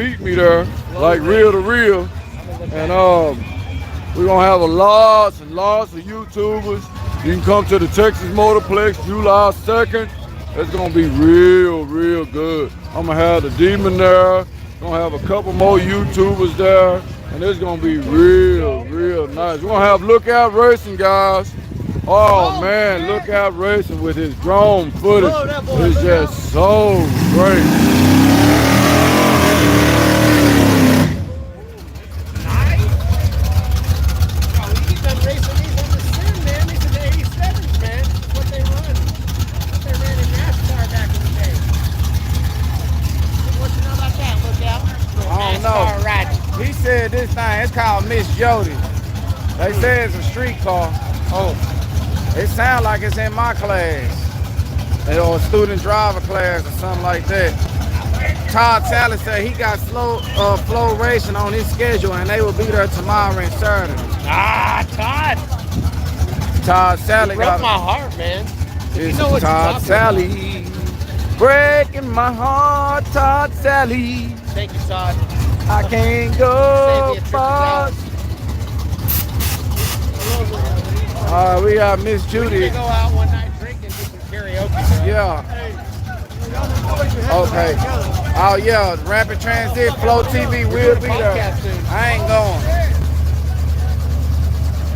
beat me there, like real to real. And we're gonna have lots and lots of YouTubers. You can come to the Texas Motorplex July 2nd. It's gonna be real, real good. I'm gonna have the Demon there. Gonna have a couple more YouTubers there, and it's gonna be real, real nice. We're gonna have Lookout Racing, guys. Oh man, Lookout Racing with his drone footage is just so great. He said this thing, it's called Miss Jody. They say it's a street car. Oh, it sounds like it's in my class. Or a student driver class or something like that. Todd Sally said he got flow racing on his schedule and they will be there tomorrow and Saturday. Ah, Todd Sally broke my heart, man. It's Todd Sally. Breaking my heart, Todd Sally. Thank you, Todd. I can't go far. We got Miss Judy. We can go out one night drinking and do some karaoke. Yeah. Okay. Oh yeah, Rapid Transit, Flow TV will be there. I ain't going.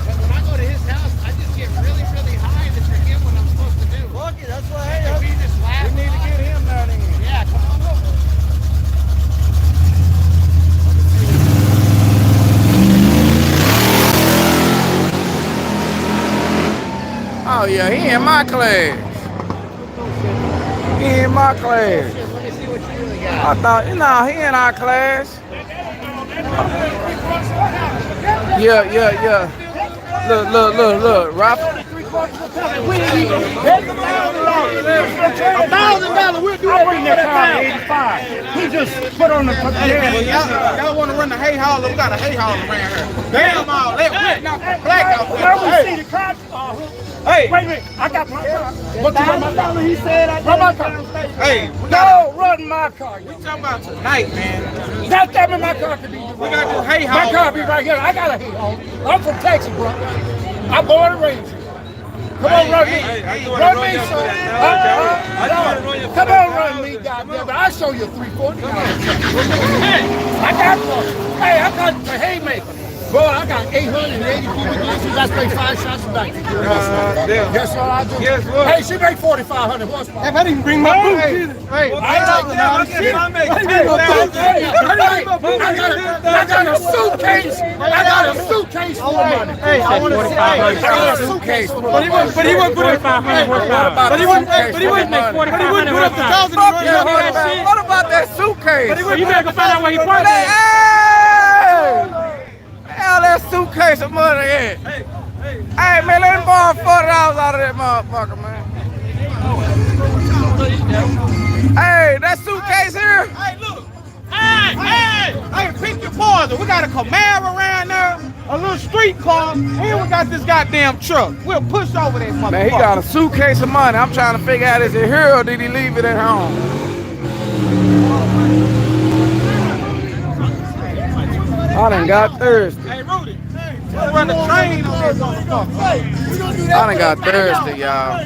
But when I go to his house, I just get really, really high and forget what I'm supposed to do. Fuck it, that's what I We just laugh. We need to get him down in. Yeah, come on over. Oh yeah, he in my class. He in my class. Let me see what you really got. I thought, he in our class. Yeah. Look, raptor. $1,000, we'll do that car 85. He just put on the Y'all want to run the hay hauler? We got a hay hauler around here. Damn all that. Knock the black out. see the car. Hey, wait a minute. I got my car. What $1,000 he said? Run my car. Hey, run my car. we talking about tonight, man. That time in my car could be. We got this hay My hauler. car be right here. I got a hay hauler. I'm from Texas, bro. I'm born and raised. Come on, run me. Run me, son. Come on, run me, goddamn. I'll show you 340. I got one. Hey, I got the haymaker. Bro, I got 880 cubic inches. I spray 5 shots a night. Guess what I do? Guess what? Hey, she make 4,500 horsepower. If I didn't bring my boots either. Hey, I got a suitcase. I got a suitcase full of money. Hey, I want to say, I got a suitcase full of money. But he wouldn't put up 500 horsepower. But he wouldn't make 4,500 horsepower. What about that suitcase? You better go find out where he parked at. Hell, that suitcase of money at? Hey, man, let him borrow $40 out of that motherfucker, man. Hey, that suitcase here? Hey, look. Hey, pick your poison. We got a Camaro around there, a little street car, and we got this goddamn truck. We'll push over that motherfucker. Man, he got a suitcase of money. I'm trying to figure out, is it here or did he leave it at home? I done got thirsty. Hey, Rudy. We'll run the train on this motherfucker. I done got thirsty, y'all.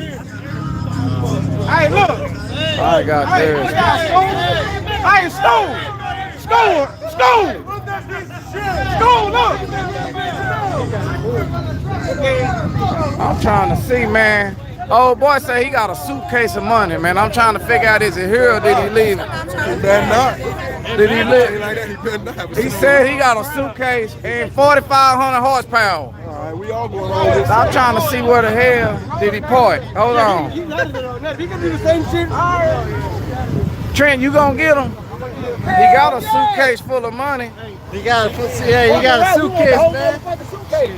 Hey, look. I done got thirsty. Hey, School, look. I'm trying to see, man. Old boy say he got a suitcase of money, man. I'm trying to figure out, is it here or did he leave it? He better not. Did he leave? Like that, he better not. He said he got a suitcase and 4,500 horsepower. All right, we all going on this. I'm trying to see where the hell did he park. Hold on. He can do the same shit. Trent, you gonna get him? He got a suitcase full of money. He got a suitcase, man.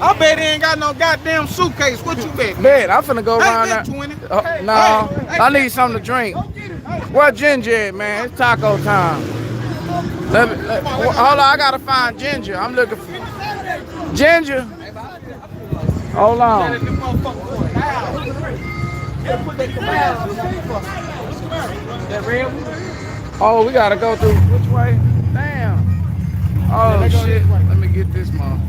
I bet he ain't got no goddamn suitcase. What you bet? Bet, I'm finna go around Hey, there. 20. No, I need something to drink. Where Ginger at, man? It's taco time. Hold on, I gotta find Ginger. I'm looking for Ginger. Hold on. Oh, we gotta go through which way? Damn. get this mom.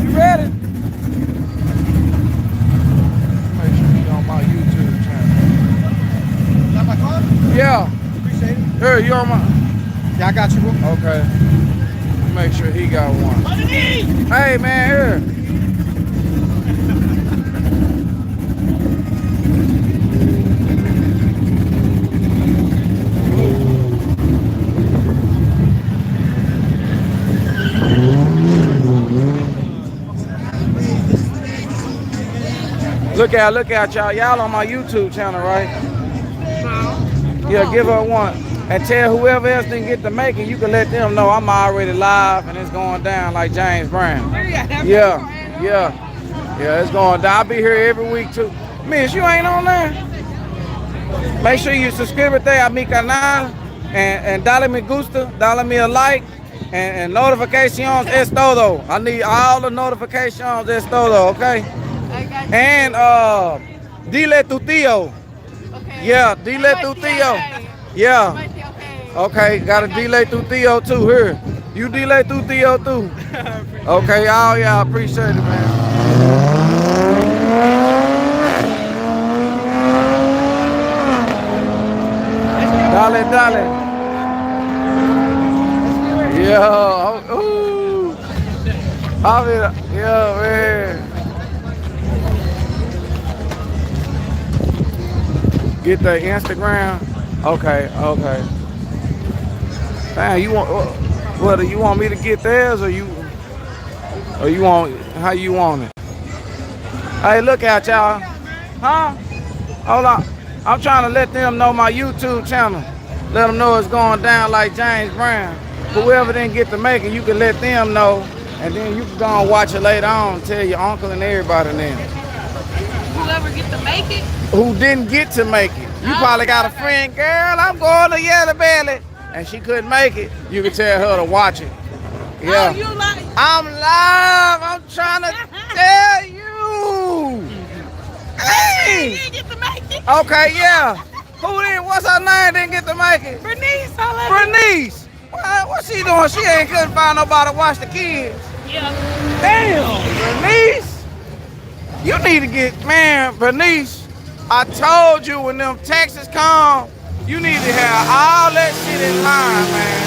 You ready? Make sure you're on my YouTube channel. Is that my car? Yeah. Appreciate it. Here, you on my. Yeah, I got you, bro. Okay. Make sure he got one. Hey, man, here. Look out, y'all. Y'all on my YouTube channel, right? Yeah, give her one. And tell whoever else didn't get to make it, you can let them know I'm already live and it's going down like James Brown. Yeah, it's going down. I'll be here every week too. Miss, you ain't on there? Make sure you subscribe there, mi canal, and dale me gusta, dale me a like, and notifications es todo. I need all the notifications es todo, okay? And dile tu tío. Yeah, dile tu tío. Yeah. Okay, gotta delay tu tío too here. You delay tu tío too. Okay, all y'all appreciate it, man. Dale. Yeah. Ooh. Yeah, man. Get the Instagram. Okay. Damn, you want what? You want me to get theirs, or you want how you want it? Hey, look out, y'all. Huh? Hold on. I'm trying to let them know my YouTube channel. Let them know it's going down like James Brown. Whoever didn't get to make it, you can let them know, and then you can go and watch it later on. Tell your uncle and everybody then. Whoever get to make it? Who didn't get to make it? You probably got a friend, girl, I'm going to Yello Belly, and she couldn't make it. You can tell her to watch it. Yeah. Oh, you like? I'm live. I'm trying to tell you. Hey. You didn't get to make it? Okay, yeah. Who didn't? What's her name? Didn't get to make it? Bernice, Bernice. What's she doing? She ain't couldn't find nobody to watch the kids. Yeah. Damn, Bernice. You need to get, man, Bernice. I told you when them taxes come, you need to have all that shit in line, man.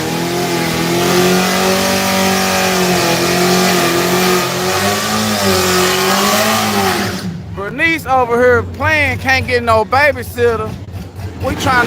Bernice over here playing, can't get no babysitter. We trying to